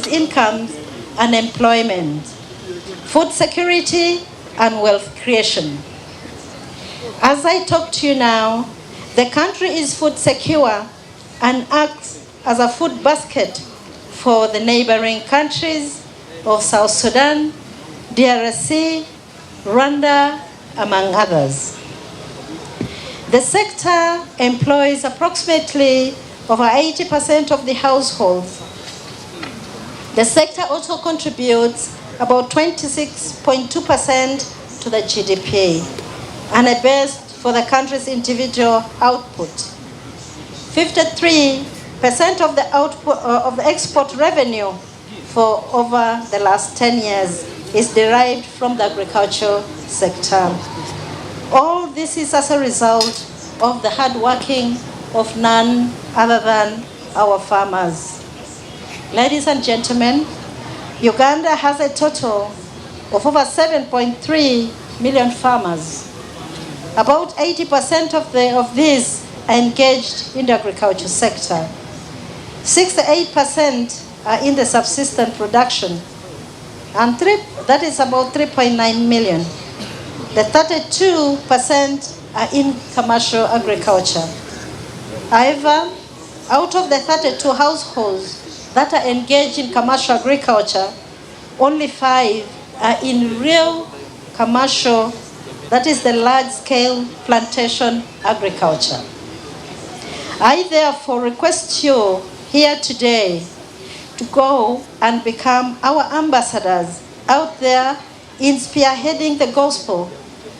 increased incomes and employment, food security, and wealth creation. As I talk to you now, the country is food secure and acts as a food basket for the neighboring countries of South Sudan, DRC, Rwanda, among others. The sector employs approximately over 80% of the households. The sector also contributes about 26.2% to the GDP and a base for the country's individual output. 53% of the export revenue for over the last 10 years is derived from the agricultural sector. All this is as a result of the hard working of none other than our farmers. Ladies and gentlemen, Uganda has a total of over 7.3 million farmers. About 80% of these are engaged in the agriculture sector. 68% are in the subsistence production, and that is about 3.9 million. The 32% are in commercial agriculture. However, out of the 32 households that are engaged in commercial agriculture, only 5 are in real commercial, that is the large-scale plantation agriculture. I therefore request you here today to go and become our ambassadors out there in spearheading the gospel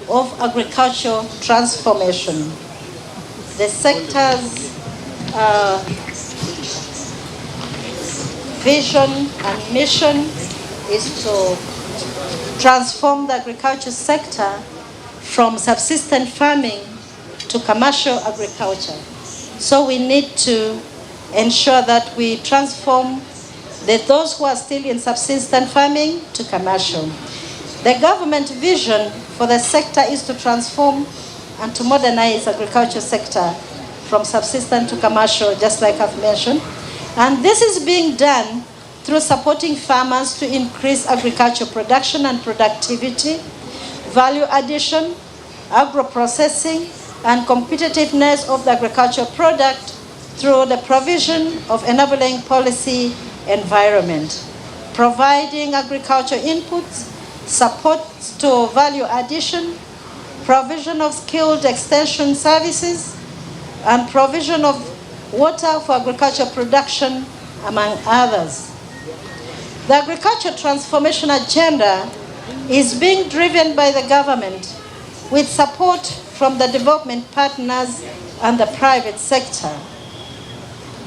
of agricultural transformation. The sector's vision and mission is to transform the agriculture sector from subsistence farming to commercial agriculture. So we need to ensure that we transform those who are still in subsistence farming to commercial. The government vision for the sector is to transform and to modernize agriculture sector from subsistence to commercial, just like I've mentioned. And this is being done through supporting farmers to increase agricultural production and productivity, value addition, agro-processing, and competitiveness of the agricultural product through the provision of enabling policy environment, providing agricultural inputs, support to value addition, provision of skilled extension services, and provision of water for agricultural production, among others. The agricultural transformation agenda is being driven by the government with support from the development partners and the private sector.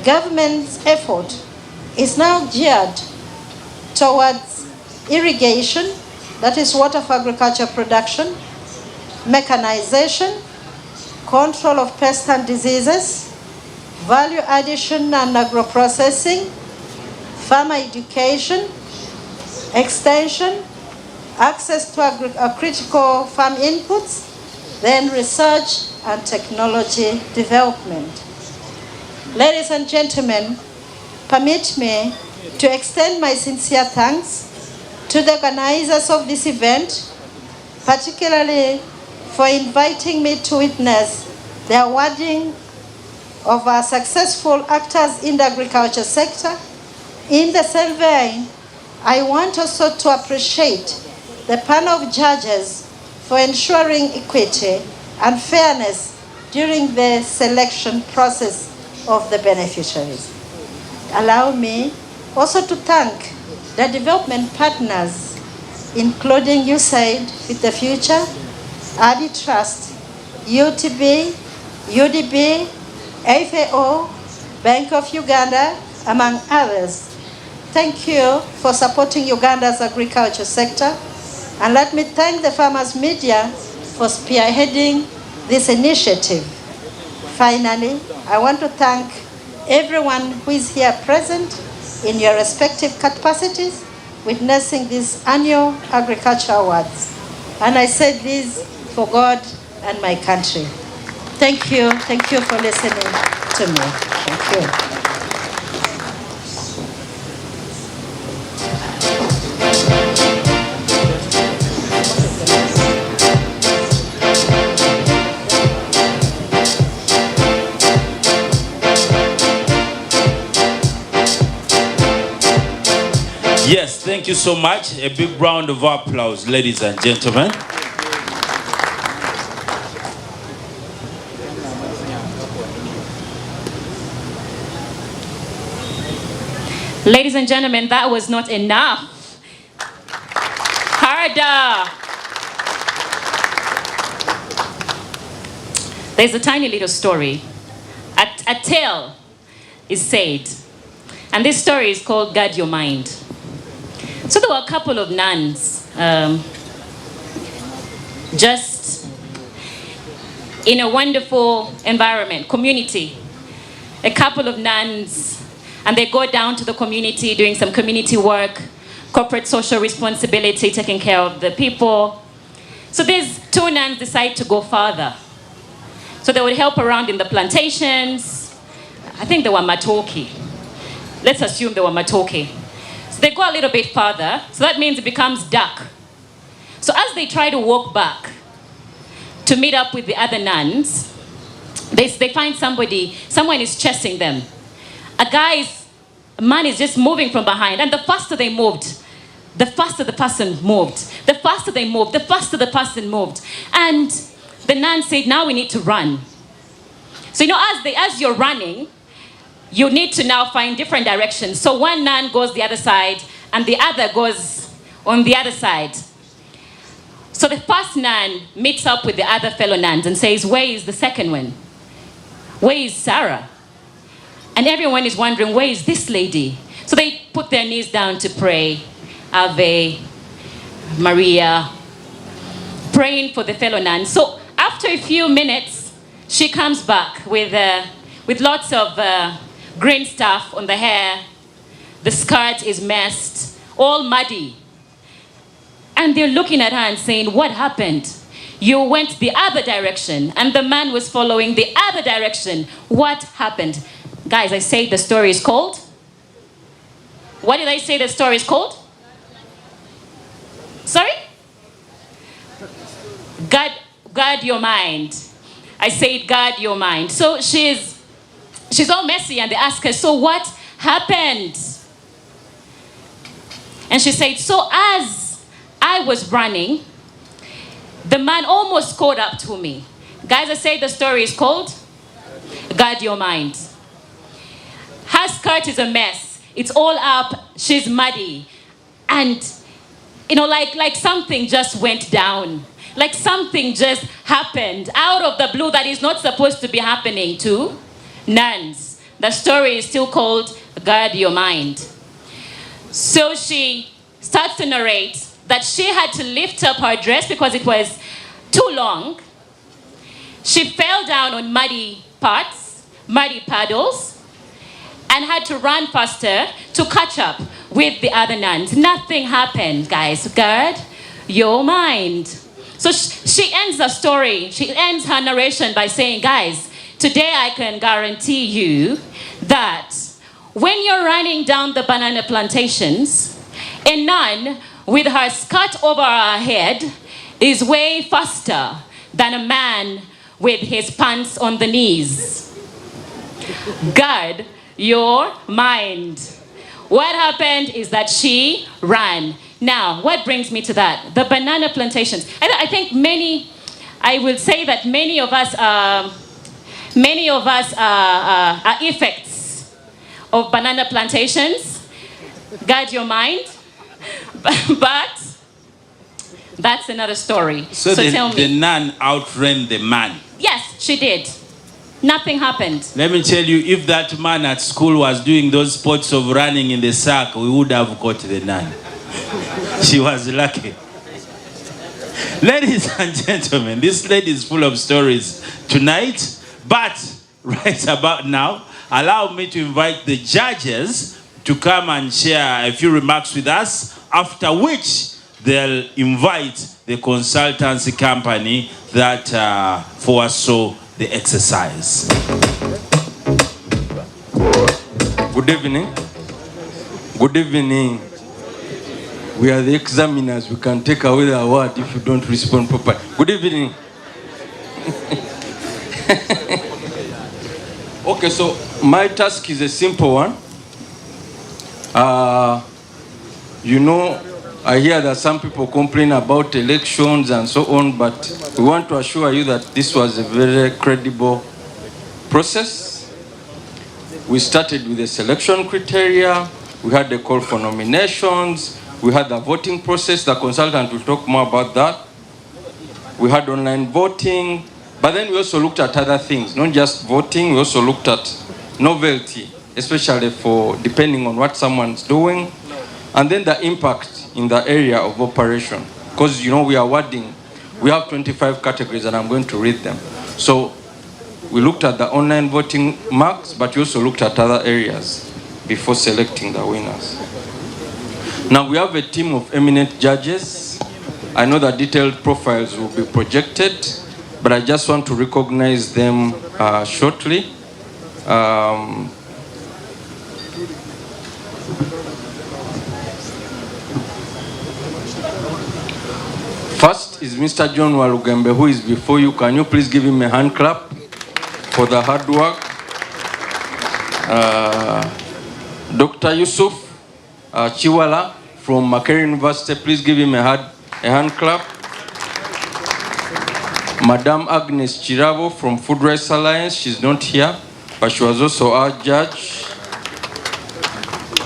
Government's effort is now geared towards irrigation, that is water for agriculture production, mechanization, control of pests and diseases, value addition and agro-processing, farmer education, extension, access to critical farm inputs, then research and technology development. Ladies and gentlemen, permit me to extend my sincere thanks to the organizers of this event, particularly for inviting me to witness the awarding of our successful actors in the agriculture sector. In the same vein, I want also to appreciate the panel of judges for ensuring equity and fairness during the selection process of the beneficiaries. Allow me also to thank the development partners, including USAID Feed the Future, ADI Trust, UTB, UDB, FAO, Bank of Uganda, among others. Thank you for supporting Uganda's agriculture sector. And let me thank the Farmers Media for spearheading this initiative. Finally, I want to thank everyone who is here present in your respective capacities witnessing these annual agriculture awards. And I said this for God and my country. Thank you for listening to me. Thank you. Yes, thank you so much. A big round of applause, ladies and gentlemen. Ladies and gentlemen, that was not enough. Harder. There's a tiny little story. A tale is said. And this story is called Guard Your Mind. So there were a couple of nuns just in a wonderful environment, community. A couple of nuns, and they go down to the community doing some community work, corporate social responsibility, taking care of the people. So these two nuns decide to go further. So they would help around in the plantations. I think they were Matoki. Let's assume they were Matoki. So they go a little bit further. So that means it becomes dark. So as they try to walk back to meet up with the other nuns, they find someone is chasing them. A man is just moving from behind. And the faster they moved, the faster the person moved. The faster they moved, the faster the person moved. And the nun said, now we need to run. So as you're running, you need to now find different directions. So one nun goes the other side, and the other goes on the other side. So the first nun meets up with the other fellow nuns and says, where is the second one? Where is Sarah? And everyone is wondering, where is this lady? So they put their knees down to pray, Ave Maria, praying for the fellow nun. So after a few minutes, she comes back with lots of green stuff on the hair. The skirt is messed, all muddy. And they're looking at her and saying, what happened? You went the other direction, and the man was following the other direction. What happened? Guys, I say the story is called? What did I say the story is called? Sorry? Guard your mind. I said guard your mind. So she's all messy, and they ask her, so what happened? And she said, so as I was running, the man almost caught up to me. Guys, I say the story is called Guard Your Mind. Her skirt is a mess. It's all up. She's muddy. And, like something just went down. Like something just happened out of the blue that is not supposed to be happening to nuns. The story is still called Guard Your Mind. So she starts to narrate that she had to lift up her dress because it was too long. She fell down on muddy parts, muddy puddles, and had to run faster to catch up with the other nuns. Nothing happened, guys. Guard your mind. So she ends the story, she ends her narration by saying, guys, today I can guarantee you that when you're running down the banana plantations, a nun with her skirt over her head is way faster than a man with his pants on the knees. Guard your mind. What happened is that she ran. Now, what brings me to that? The banana plantations. I think I will say that many of us are effects of banana plantations. Guard your mind. But that's another story. So tell me. The nun outran the man. Yes, she did. Nothing happened. Let me tell you, if that man at school was doing those sports of running in the sack, we would have caught the nun. She was lucky. Ladies and gentlemen, this lady is full of stories tonight. But right about now, allow me to invite the judges to come and share a few remarks with us, after which they'll invite the consultancy company that foresaw the exercise. Good evening. Good evening. We are the examiners. We can take away the award if you don't respond properly. Good evening. Okay, so my task is a simple one. You know, I hear that some people complain about elections and so on, but we want to assure you that this was a very credible process. We started with the selection criteria. We had the call for nominations. We had the voting process. The consultant will talk more about that. We had online voting, but then we also looked at other things, not just voting. We also looked at novelty, especially for depending on what someone's doing, and then the impact in the area of operation. Because you know we are awarding, we have 25 categories, and I'm going to read them. So we looked at the online voting marks, but we also looked at other areas before selecting the winners. Now we have a team of eminent judges. I know that detailed profiles will be projected, but I just want to recognize them shortly. First is Mr. John Walugembe, who is before you. Can you please give him a hand clap for the hard work? Dr. Yusuf Chiwala from Makerere University, please give him a hand clap. Madame Agnes Chirabo from Food Rights Alliance, she's not here, but she was also our judge.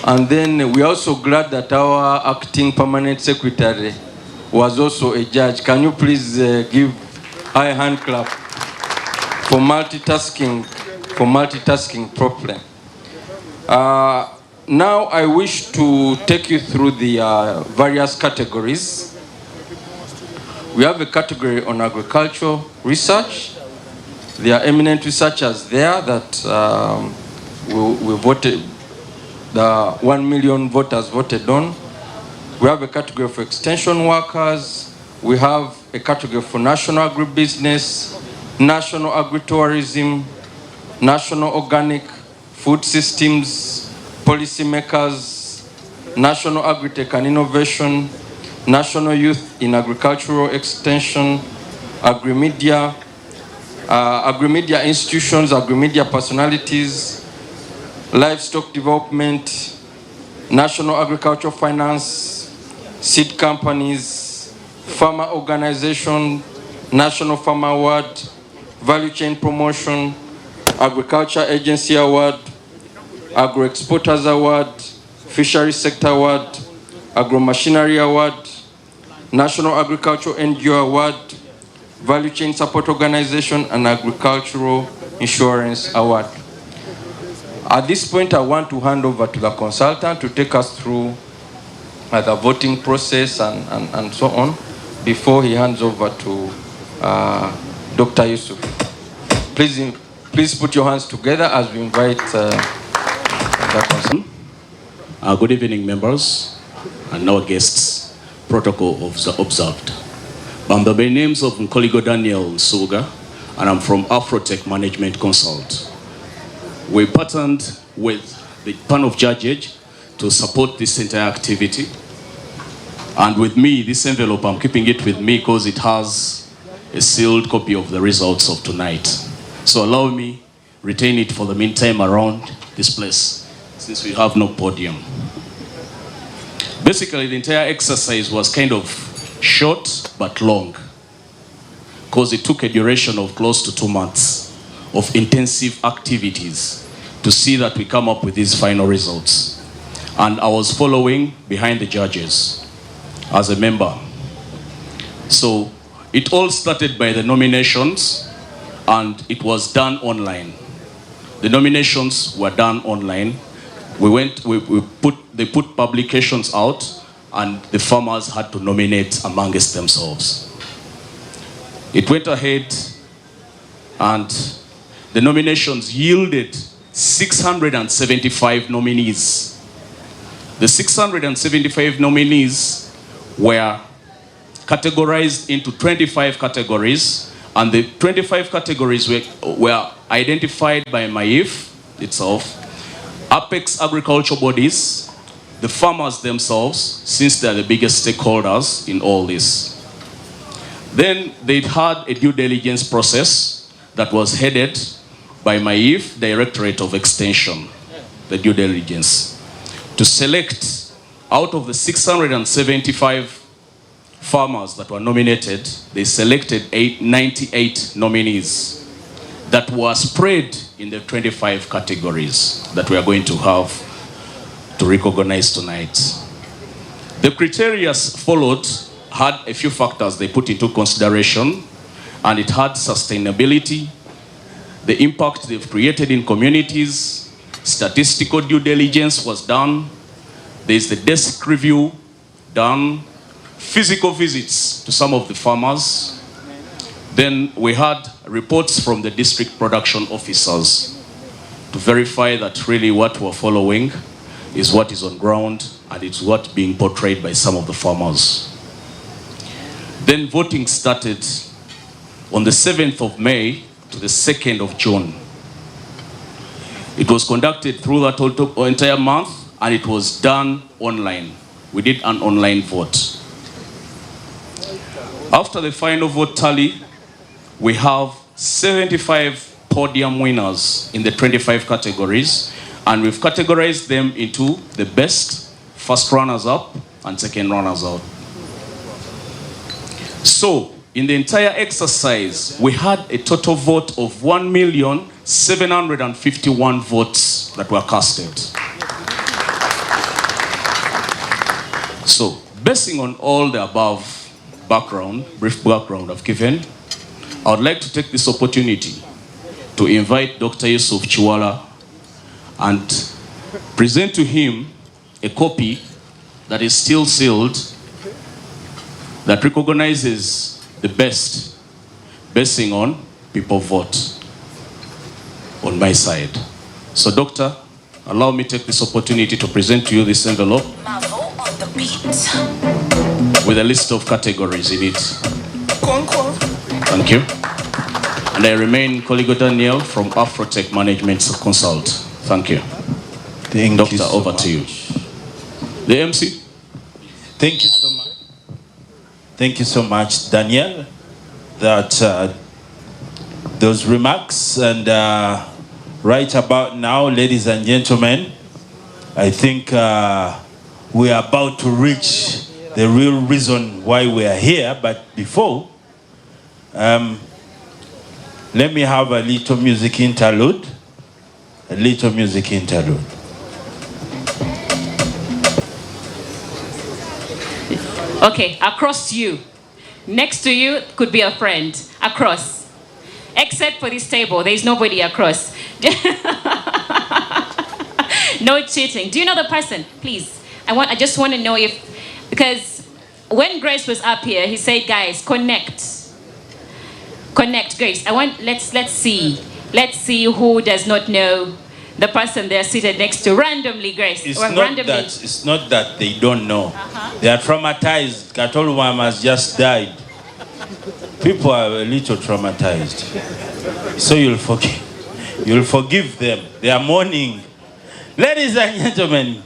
And then we're also glad that our acting permanent secretary was also a judge. Can you please give her a hand clap for multitasking properly? Now I wish to take you through the various categories. We have a category on agricultural research. There are eminent researchers there that we voted, the 1 million voters voted on. We have a category for extension workers. We have a category for national agribusiness, national agritourism, national organic food systems, policymakers, national agritech and innovation, national youth in agricultural extension, agrimedia, agrimedia institutions, agrimedia personalities, livestock development, national agricultural finance, seed companies, farmer organization, national farmer award, value chain promotion, agriculture agency award, agro exporters award, fishery sector award, agro machinery award, national agricultural NGO award, value chain support organization, and agricultural insurance award. At this point, I want to hand over to the consultant to take us through the voting process and so on before he hands over to Dr. Yusuf. Please put your hands together as we invite the consultant. Good evening, members and our guests. Protocol observed. I'm the names of Nkoligo Daniel Nsuga, and I'm from Afrotech Management Consult. We partnered with the panel of judges to support this entire activity. And with me, this envelope, I'm keeping it with me because it has a sealed copy of the results of tonight. So allow me retain it for the meantime around this place, since we have no podium. Basically, the entire exercise was kind of short but long, because it took a duration of close to 2 months of intensive activities to see that we come up with these final results. And I was following behind the judges as a member. So it all started by the nominations, and it was done online. The nominations were done online. They put publications out, and the farmers had to nominate amongst themselves. It went ahead, and the nominations yielded 675 nominees. The 675 nominees were categorized into 25 categories, and the 25 categories were identified by MAIF itself, Apex agricultural bodies, the farmers themselves, since they're the biggest stakeholders in all this. Then they had a due diligence process that was headed by MAIF, Directorate of Extension, the due diligence, to select Out of the 675 farmers that were nominated, they selected 98 nominees that were spread in the 25 categories that we are going to have to recognize tonight. The criteria followed had a few factors they put into consideration, and it had sustainability, the impact they've created in communities, statistical due diligence was done, there's the desk review done, physical visits to some of the farmers. Then we had reports from the district production officers to verify that really what we're following is what is on ground and it's what being portrayed by some of the farmers. Then voting started on the 7th of May to the 2nd of June. It was conducted through that entire month, and it was done online. We did an online vote. After the final vote tally, we have 75 podium winners in the 25 categories, and we've categorized them into the best, first runners-up, and second runners-up. So, in the entire exercise, we had a total vote of 1,751,000 votes that were casted. So, basing on all the above brief background I've given, I would like to take this opportunity to invite Dr. Yusuf Chiwala and present to him a copy that is still sealed that recognizes the best, basing on people vote on my side. So, Doctor, allow me to take this opportunity to present to you this envelope with a list of categories in it. Thank you. And I remain Coligo Daniel from Afrotech Management Consult. Thank you. Thank Doctor, you so over much. to you. The MC. Thank you so much. Thank you so much, Daniel, that those remarks. And right about now, ladies and gentlemen, I think we are about to reach the real reason why we are here. But before, let me have a little music interlude. A little music interlude. Okay, across you. Next to you could be a friend. Across. Except for this table, there is nobody across. No cheating. Do you know the person? Please. I just want to know if, because when Grace was up here, he said, guys, connect. Connect, Grace. Let's see. Let's see who does not know the person they're seated next to randomly, Grace. It's not that they don't know. They are traumatized. Katoluma has just died. People are a little traumatized. So you'll forgive them. They are mourning. Ladies and gentlemen,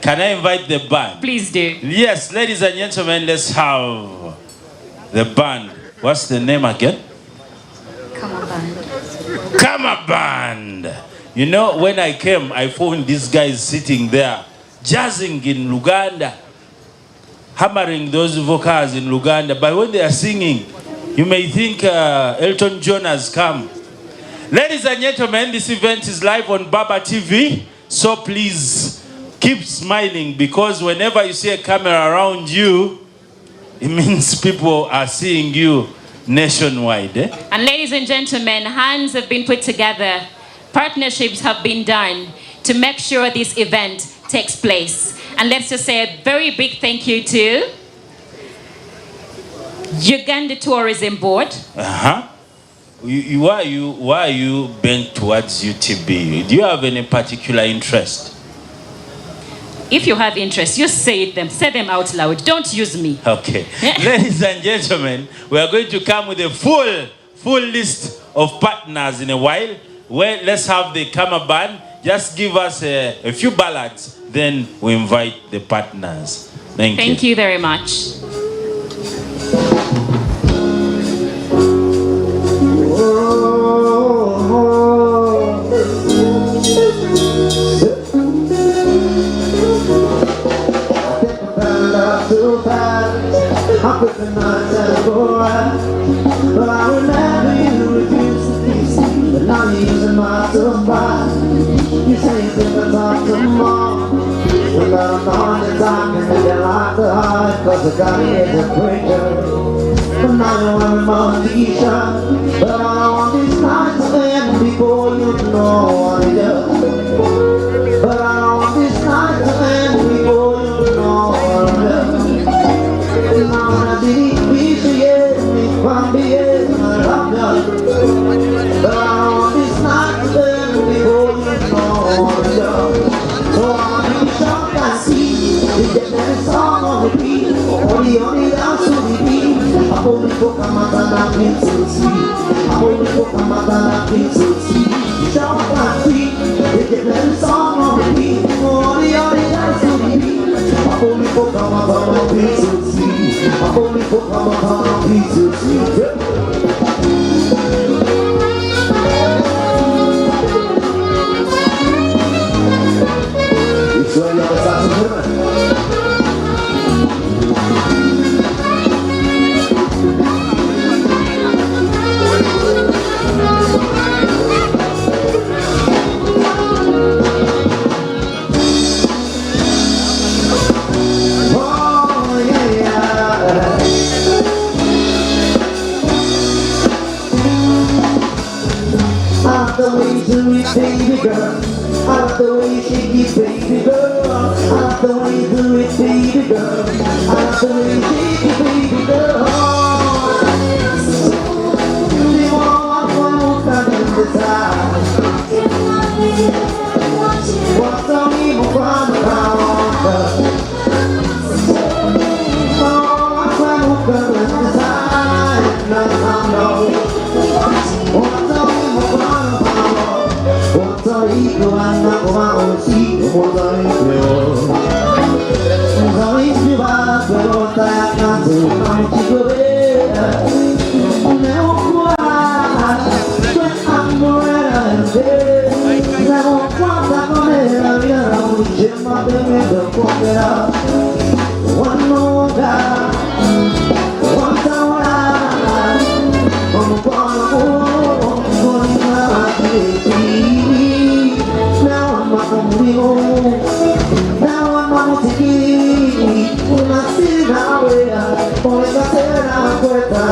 can I invite the band? Please do. Yes, ladies and gentlemen, let's have the band. What's the name again? Kama Band. Kama Band. You know, when I came, I found these guys sitting there, jazzing in Luganda, hammering those vocals in Luganda. But when they are singing, you may think Elton John has come. Ladies and gentlemen, this event is live on Baba TV. So please keep smiling, because whenever you see a camera around you, it means people are seeing you nationwide. And ladies and gentlemen, hands have been put together. Partnerships have been done to make sure this event takes place. And let's just say a very big thank you to Uganda Tourism Board. Why are you bent towards UTB? Do you have any particular interest? If you have interest, you say them out loud. Don't use me. Okay. Ladies and gentlemen, we are going to come with a full list of partners in a while. Well, let's have the Kama Band. Just give us a few ballads, then we invite the partners. Thank you. Thank you very much. so fast. I put the nights at a go right. But I remember you refused to kiss me. But now you're using my surprise. You say you think I'll talk tomorrow. When I'm on the time and they like the heart. Cause I got me as a preacher. But now you're wearing my t-shirt. But I don't want these nights to end before you know what it is. But I don't want this night to end before you know what it is. And I wanna appreciate me from being I love you. But I don't want this night to end before you know what it is. So I'm shocked I see you get that song on repeat. Only dance to the beat. I'm only for Kamatana Prince sweet. I'm only for Kamatana Prince sweet. Shocked I see you get that song on repeat. Only dance to the beat. I'm only for Kamatana Prince sweet. I'm only for Kamatana Prince sweet. It's when you're the baby girl, I love the way you shake it, baby girl. I love the way you do it, baby girl. I love the way you shake it, baby girl. You want one kind of desire. What's on me, my friend, I want her. Oh, one kind of desire. No. What's on me, my friend, Mozaico anda come un mosaico Mosaico va però stai accanto non ci doveva ne ho qua quell'amore era vero siamo quanta come la via la luce ma te me lo porterà one more time quanta ora come quando con i matti now I'm on TV, una sera poi la sera questa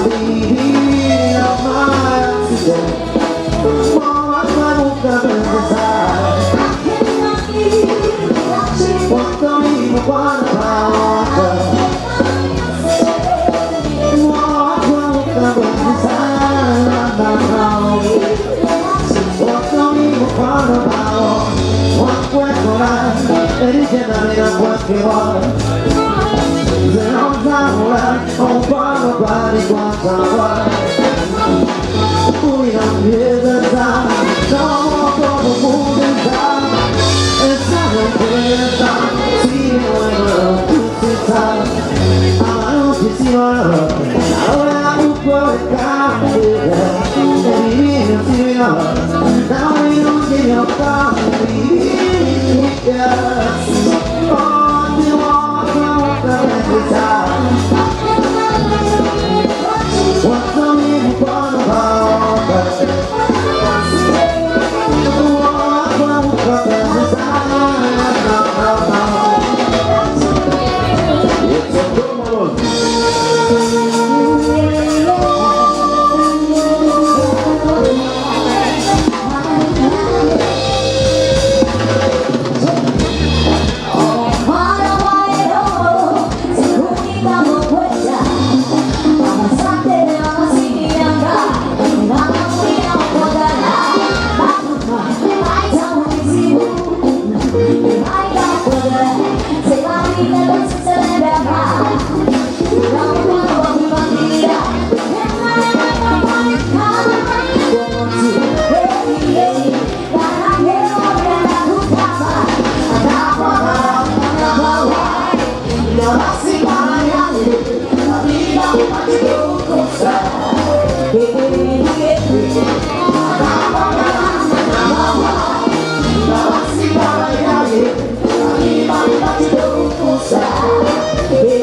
via mai accidente, ma nunca pensare quanto mi guarda nunca pensare quanto mi guarda e richiamare da qualche volta se non tavola un po' guardi quanta guarda poi non mi pensare no come pudenza e sai pudenza si muovono tutti sai ma non ci si muovono ora un po' e cambia e mi viene si muovono da mi non ti ho cambi yes, on the walk around the time. What's the meaning for the walk around the time? It's a good one. Yeah.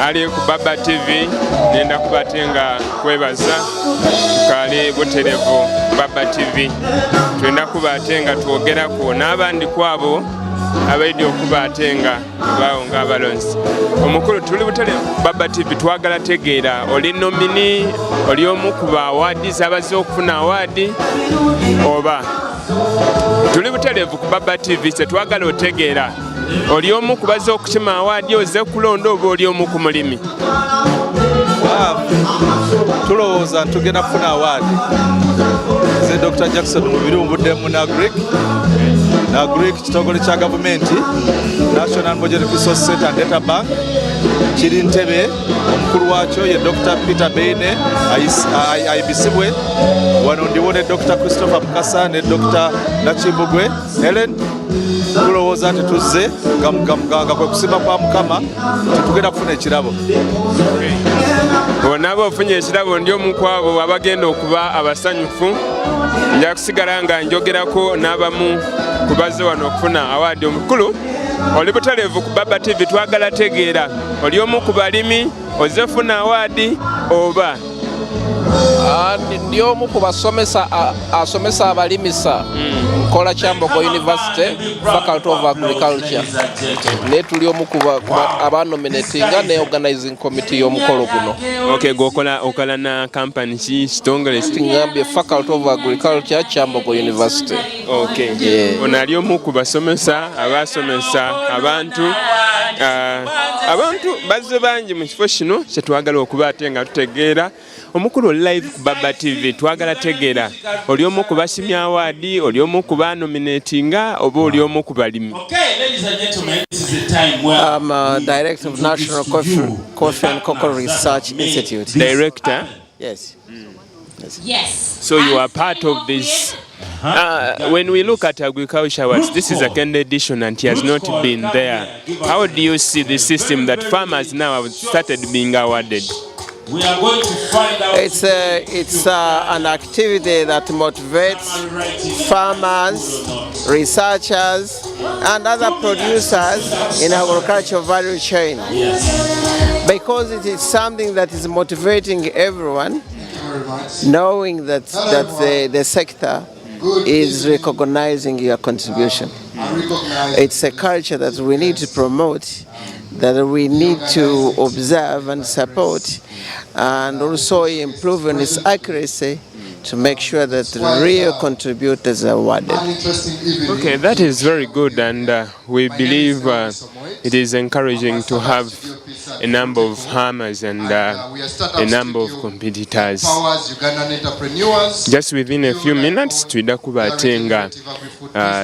ali ku Baba TV nenda kubatenga kwebaza kale buterevu Baba TV twenda kubatenga twogerako n'abandi kwabo abaidi okubatenga bawo ng'abalonzi omukulu tuli buterevu Baba TV twagala tegeera oli nomini oli omu ku ba awards abaze okufuna award oba tuli buterevu ku Baba TV twagala otegeera oli omu ku baze okukima award oze kulonda oba oli omu ku mulimi tulowooza tugenda kufuna award ze Dr. Jackson mubiri omuvuddemu NAGRIC kitongole kya gavumenti National Budget Resource Center and Data Bank kiri Ntebe omukulu wakyo ye Dr. Peter Beine ayibisibwe wano ndiwo ne Dr. Christopher Mukasa ne Dr. Nachimbugwe Helen tulowooza nti tuzze nga kwe kusimba kwa Mukama tugenda kufuna ekirabo bonaba ofunye ekirabo ndi omu kwabo abagenda okuba abasanyufu nja kusigala nga njogerako n'abamu kubaze wano okufuna awadi omukulu oli buterevu ku Baba TV twagala tegeera oli omu ku balimi ozefuna awadi oba ndi omu ku basomesa asomesa abalimisa nkola Kyambogo University Faculty of Agriculture ne tuli omu ku abanominatinga ne organizing committee y'omukolo guno. Okay, okola na company ki kitongole ngambye Faculty of Agriculture Kyambogo University. Okay, yeah. Onali omu ku basomesa abasomesa abantu bazze bangi mu kifo kino kyetwagala okuba ate nga tutegeera omukulu live ku Baba TV twagala tegeera oli omu ku basimya award oli omu ku banominatinga oba oli omu ku balimi. Okay, ladies and gentlemen, this is the time where I'm director of National Coffee and Cocoa Research Institute. Director? Yes. Yes. So you are part of this. When we look at agriculture awards, this is a second edition and he has not been there. How do you see the system that farmers now have started being awarded? we are going to find out. It's an activity that motivates farmers, researchers, and other producers in agricultural value chain. Yes. Because it is something that is motivating everyone, knowing that the sector is recognizing your contribution. It's a culture that we need to promote, that we need to observe and support, and also improve on its accuracy to make sure that the real contributors are awarded. Okay, that is very good, and we believe it is encouraging to have a number of farmers and a number of competitors. Just within a few minutes, tuida kubatenga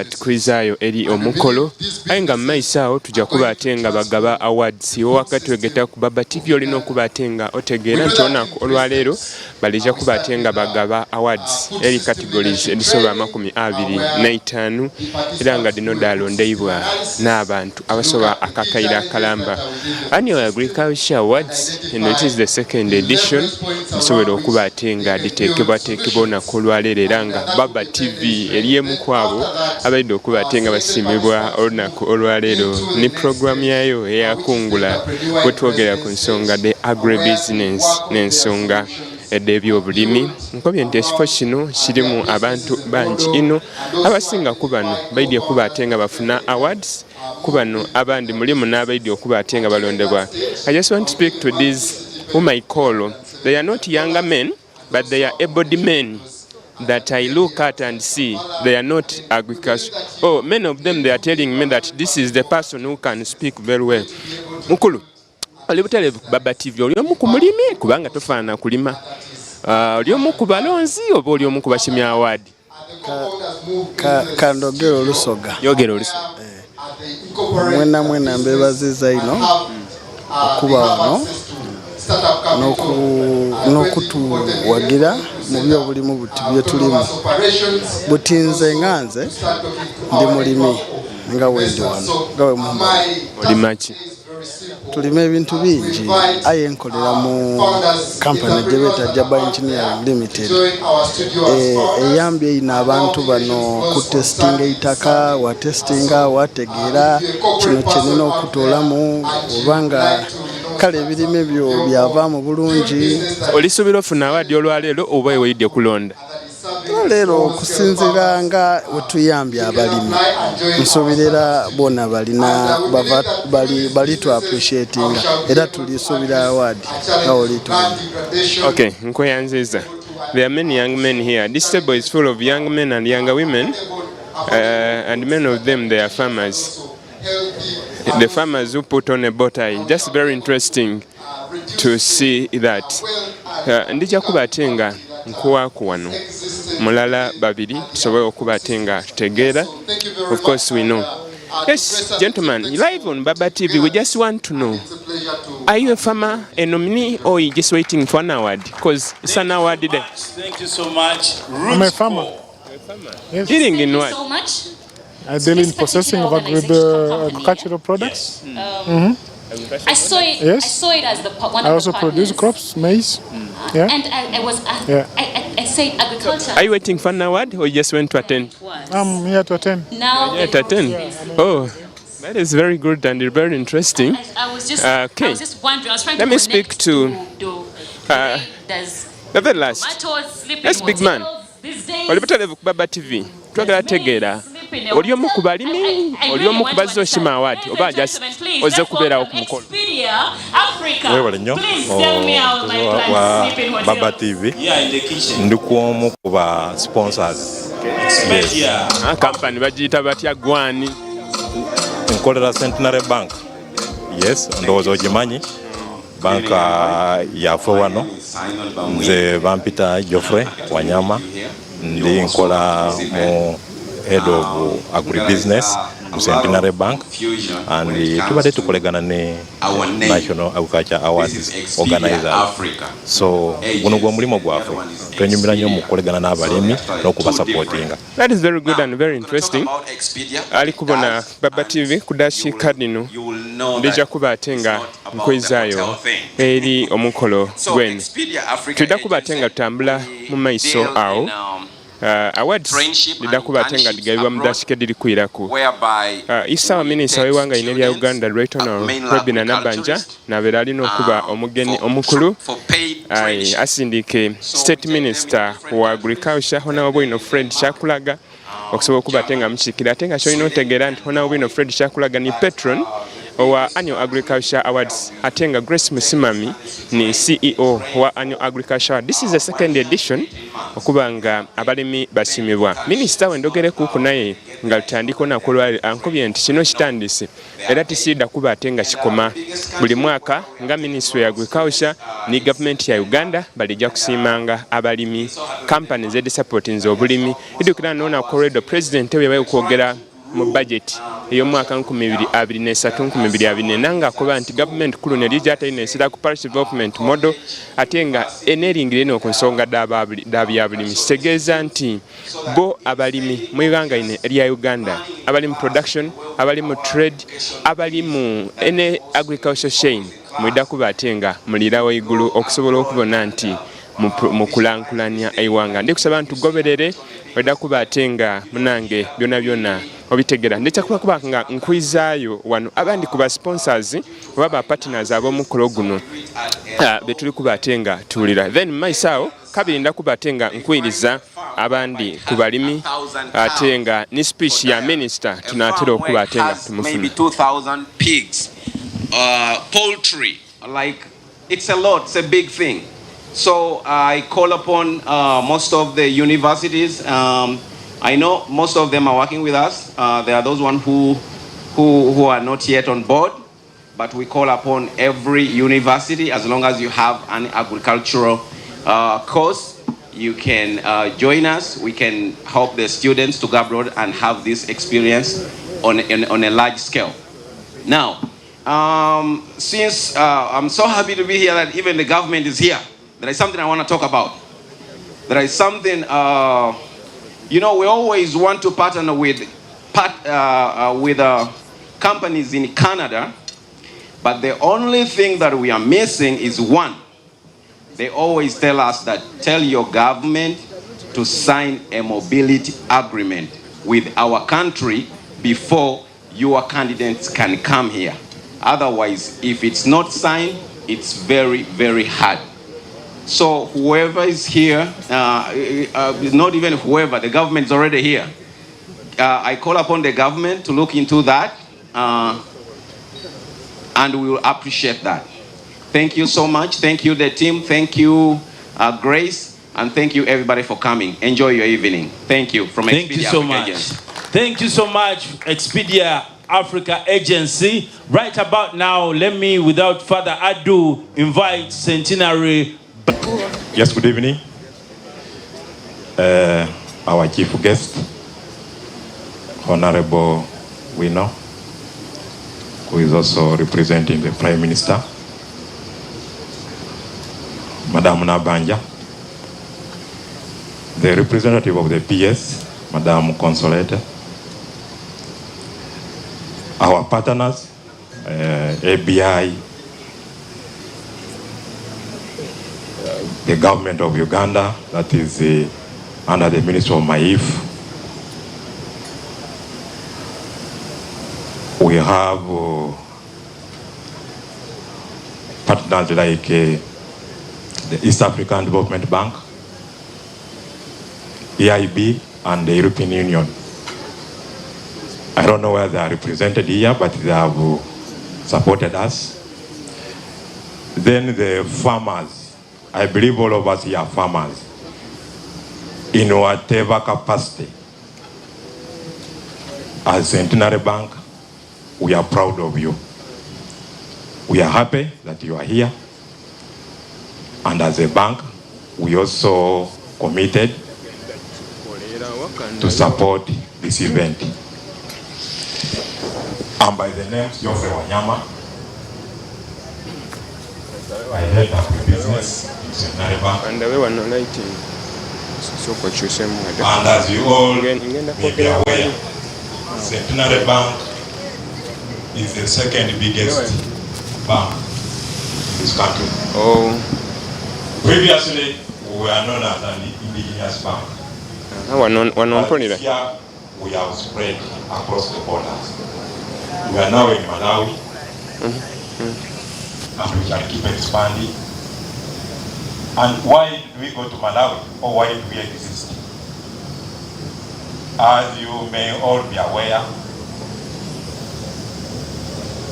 tukwizayo eri omukolo. Ainga maisao tuja kubatenga bagaba awards. Yo wakati wegeta ku Baba TV olina okubatenga otegeera ntona olwaleero balija kubatenga bagaba awards eri categories edisoba 25 era nga dino dalondeibwa n'abantu abasoba akakaira kalamba. Annual Agriculture Awards, and it is the second edition. Nsobola okubatenga ditekebwa nakolwalero era nga Baba TV eriemu kwabo abaidde okubatenga basimibwa olunaku olwaleero ni program yayo eyakungula bwetwogera ku nsonga the agribusiness n'ensonga eby'obulimi. Nkobye nti ekifo kino kirimu abantu bangi ino abasinga ku bano baidye kubatenga bafuna awards, ku bano abandi mulimu n'abaidye okubatenga balondebwa. I just want to speak to these whom I call, they are not younger men, but they are able men that I look at and see. They are not agriculture. Oh, many of them, they are telling me that this is the person who can speak very well. Mukulu, oli butalevu ku Baba TV oli omu ku mulimi kubanga tofaanana kulima. Oli omu ku balonzi oba oli omu ku basimya award? Kandogera Olusoga. Yogera Olusoga. Mwena mbebaziza ino okuba wano n'okutuwagira mu by'obulimu buti bye tulimu. Buti nze nganze ndi mulimi nga wendi wano nga we mumanyi. Olima ki? Tulima ebintu bingi aye nkolera mu kampani gye beeta Jaba Engineering Limited. Eyambye ino abantu bano ku testinga eitaka, wa testinga, wategeera kino kyenina okutoolamu obanga kale ebirime byo byavaamu bulungi. Olisuubira ofuna awaadi olwaleero oba ewedde kulonda? Leero okusinziira nga wetuyambye abalimi nsuubirira bona bali tu appreciatinga era tulisuubira awaadi nga oli tulungi. Okay, nkweyanziza. There are many young men here. This table is full of young men and younger women, and many of them they are farmers. The farmers who put on a bow tie. Just very interesting to see that. Ndija kubatenga nkuwaku wano mulala babiri tusobole okubatenga tutegeera. Of course we know. Yes, gentlemen, live on Baba TV, we just want to know, are you a farmer, a nominee, or are you just waiting for an award? Because it's an award day. Thank you so much. I'm a farmer. Yes. Dealing in what? So much. I deal in processing of agricultural products. I saw it. Yes. I saw it as one I of also the produce partners. crops, maize. Yeah. And I said agriculture. Are you waiting for an award, or you just went to attend? I'm here to attend. Now Yeah, to attend. Oh, that is very good and very interesting. I was just Okay. wondering. I was trying Let to me speak connect to, does the very last. tomatoes sleep Yes, in big man. hotels these days? Olipatale ku Baba TV. Twagala tegeera. Oli omu ku balimi, oli omu ku bazze oshima awaadi, oba just ozze kubeerawo ku mukolo. Webale nnyo wa Baba TV. Ndi kuomu ku ba sponsors. Kampani bagiyita batya gwani? Nkolera Centenary Bank. Yes, ndowooza ogimanyi. Banka yaffe wano. Nze bampita Geoffrey Wanyama. Ndi nkola mu head of agribusiness mu Centenary Bank, and tubadde tukolegana ne National Agriculture Awards organizers. So guno gwe mulimo gwaffe, twenyumira nnyo mu kukolegana n'abalimi n'okubasupportinga. That is very good and very interesting. Ali kubona Baba TV ku Dashi Cardinal ndija kubatenga nkwezaayo eri omukolo gwene. Tudda kubatenga tutambula mu maiso awo. Awards lidda kubatenga ligabibwa mu Dashi Cardinal kwirako. Isaawa minisita w'eggwanga lino erya Uganda Right Honourable Robinah Nabbanja n'abeera alina okuba omugeni omukulu asindike State Minister wa Agriculture Honourable Fred Kyakulaga okusobola okubatenga mukiikira ate nga kyolina otegeera nti Honourable Fred Kyakulaga ni patron owa Annual Agriculture Awards ate nga Grace Musimami ni CEO wa Annual Agriculture Awards. This is the second edition okuba nga abalimi basimibwa. Minisita wendogereku ku naye nga lutandika olunaku olwaleero ankubye nti kino kitandise era tisidda kuba ate nga kikoma. Buli mwaka nga Ministry ya Agriculture ni gavumenti ya Uganda balijja kusiimanga abalimi companies ezisupportinze obulimi. Idukira n'olunaku olwaleero President we yabaye okwogera mu budget ey'omwaka 2023-2024 ng'akoba nti gavumenti kulu ne ly'atalina essira ku parish development model ate nga eneeringire eno ku nsonga d'abyabulimi. Kitegeeza nti bo abalimi mu Uganda erya Uganda abali mu production, abali mu trade, abali mu ene agriculture chain mwidda kubatenga mulirawo igulu okusobola okubona nti mu kulankulanya eggwanga. Ndi kusaba ntugoberere mwidda kubatenga munange byonna obitegera. Ndekya kuba nga nkwizaayo wano abandi ku ba sponsors oba ba partners ab'omukolo guno betuli kubatenga tuwulira. Then myself kabiri ndakubatenga nkwiriza abandi ku balimi ate nga ni speech ya minister tunaatera okubatenga tumufuna. Maybe 2,000 pigs, poultry, like it's a lot, it's a big thing. So I call upon most of the universities. I know most of them are working with us. There are those ones who are not yet on board, but we call upon every university, as long as you have an agricultural course, you can join us. We can help the students to go abroad and have this experience on a large scale. Now, since I'm so happy to be here that even the government is here, there is something I want to talk about. There is something, we always want to partner with companies in Canada, but the only thing that we are missing is one. They always tell us that tell your government to sign a mobility agreement with our country before your candidates can come here. Otherwise, if it's not signed, it's very, very hard. So whoever is here, not even whoever, the government is already here. I call upon the government to look into that, and we will appreciate that. Thank you so much. Thank you, the team. Thank you, Grace, and thank you, everybody, for coming. Enjoy your evening. Thank you from Expedia Thank you so Africa much. Agency. Thank you so much, Expedia Africa Agency. Right about now, let me, without further ado, invite Centenary. Yes, good evening. Our chief guest, Honorable Wino, who is also representing the Prime Minister, Madam Nabanja, the representative of the PS, Madam Consolata, our partners, ABI, the government of Uganda, that is under the Ministry of Maif. We have partners like the East African Development Bank, EIB, and the European Union. I don't know where they are represented here, but they have supported us. Then the farmers, I believe all of us here are farmers, in whatever capacity. As Centenary Bank, we are proud of you. We are happy that you are here. And as a bank, we also committed to support this event. And by the name Geoffrey Wanyama, I head up the business in Centenary Bank. And as you all may be aware, Centenary Bank is the second biggest bank in this country. Previously, we were known as an indigenous bank. But here, we have spread across the borders. We are now in Malawi, and we can keep expanding. And why did we go to Malawi, or why did we exist? As you may all be aware,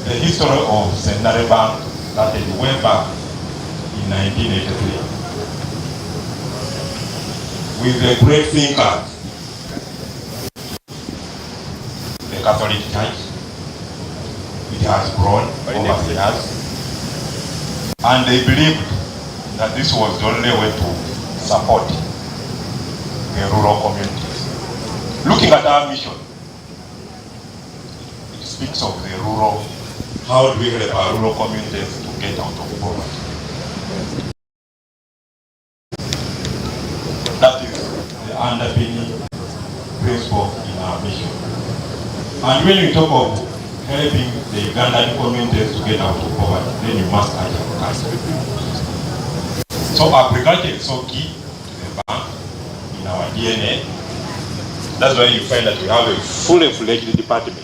the history of Centenary Bank started way back in 1983 with the great thinkers, the Catholic Church. It has grown over the years, and they believed that this was the only way to support the rural communities. Looking at our mission, it speaks of the rural. How do we help our rural communities to get out of poverty? That is the underpinning principle in our mission. And when you talk of helping the Ugandan communities to get out of poverty, then you must touch agriculture. So agriculture is so key to the bank in our DNA. That's why you find that we have a fully fledged department.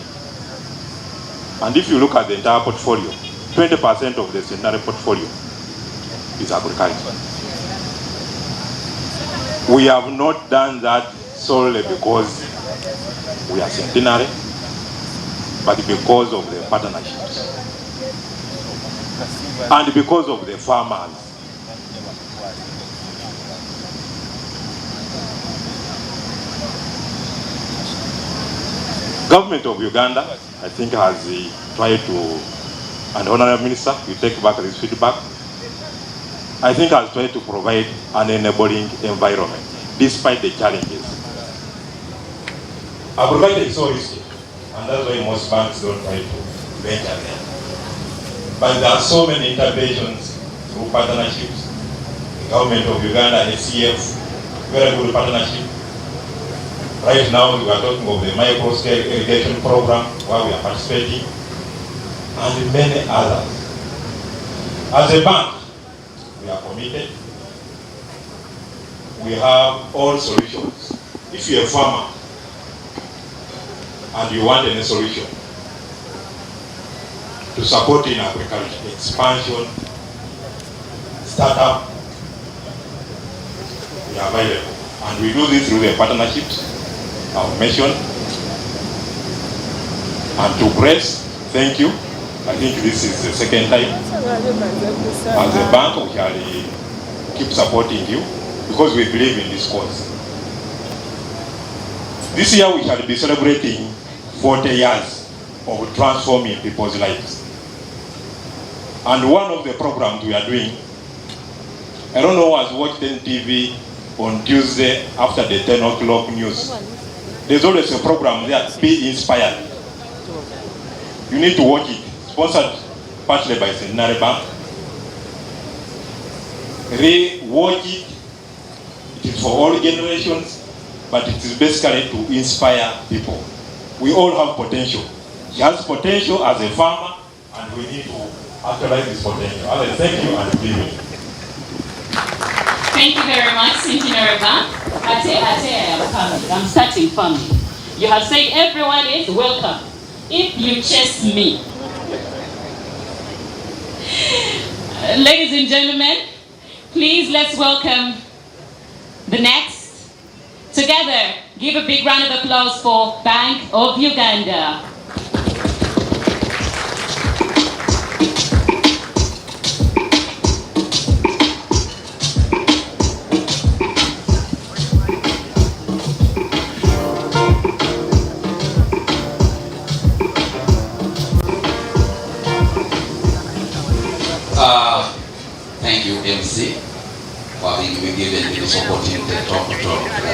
And if you look at the entire portfolio, 20% of the Centenary portfolio is agriculture. We have not done that solely because we are Centenary, but because of the partnerships and because of the farmers. Government of Uganda, I think, has tried to, and Honorable Minister, you take back this feedback, I think has tried to provide an enabling environment, despite the challenges. Agriculture is so risky, and that's why most banks don't try to venture there. But there are so many interventions through partnerships. The government of Uganda, ACF, very good partnership. Right now, we are talking of the micro-scale irrigation program where we are participating, and many others. As a bank, we are committed. We have all solutions. If you're a farmer and you want any solution to support in agriculture, expansion, startup, we are available. And we do this through the partnerships I've mentioned. And to Grace, thank you. I think this is the second time. As a bank, we shall keep supporting you because we believe in this cause. This year we shall be celebrating 40 years of transforming people's lives. And one of the programs we are doing, I don't know who has watched NTV on Tuesday after the 10 o'clock news. There's always a program there, Be Inspired. You need to watch it. Sponsored partly by Centenary Bank. Re-watch it. It is for all generations, but it is basically to inspire people. We all have potential. He has potential as a farmer, and we need to actualize this potential. Alan, thank you and be with you. Thank you very much, Centenary Bank. I am coming. I'm starting farming. You have said everyone is welcome. If you chase me. Ladies and gentlemen, please let's welcome the next. Together, give a big round of applause for Bank of Uganda. Thank you, MC, for being given this opportunity to talk to